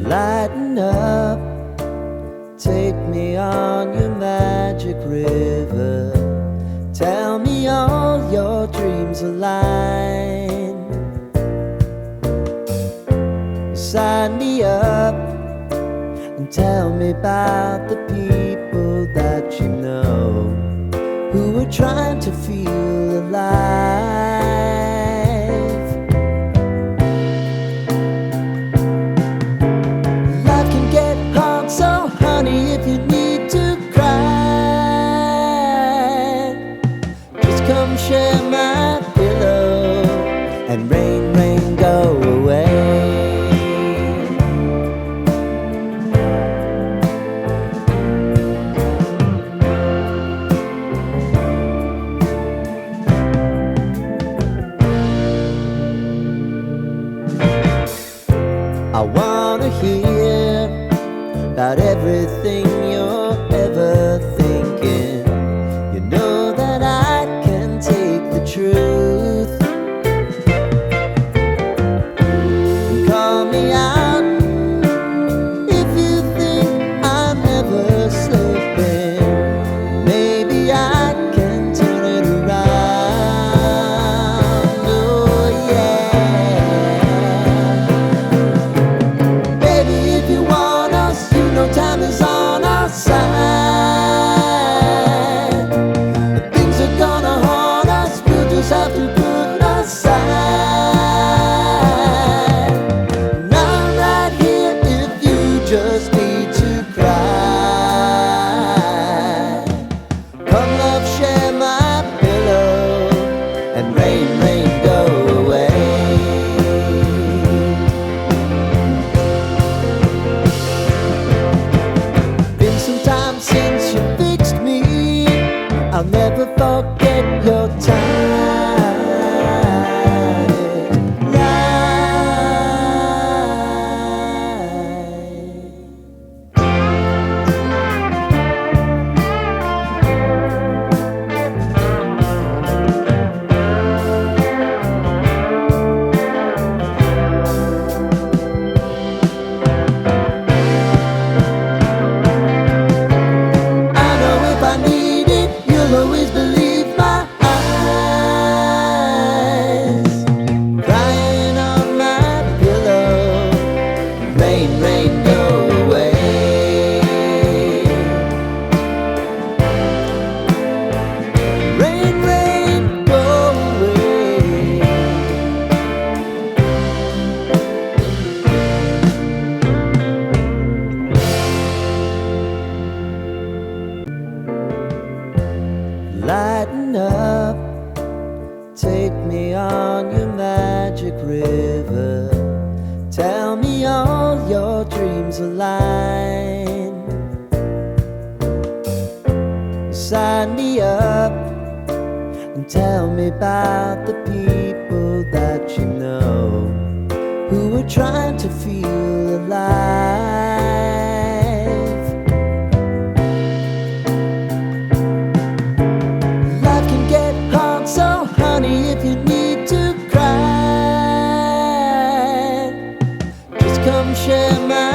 Lighten up, take me on your magic river. Tell me all your dreams align. Sign me up and tell me about the people that you know who are trying to feel alive. Life can get hard, so honey, if you need to cry, just come share my pillow and rain, rain, go away. I wanna hear about everything you're ever thinking. You know that I can take the truth. Call me out if you think I'm ever slipping. Maybe I can turn it around. Oh yeah. Baby, if you want us, you know time is on our side. If things are gonna haunt us, we'll just have to put aside. And I'm right here if you just need to cry. Come love, share my pillow and rain, rain, go away. Been some time since you fixed me. I'll never forget your time. I know if I need it, you'll always believe my eyes. Crying on my pillow, rain, rain, go away. Rain, rain, go away. Lighten up, take me on your magic river. Tell me all your dreams align. Sign me up and tell me about the people that you know who are trying to feel alive. Life can get hard, so honey, if you need to cry, just come share my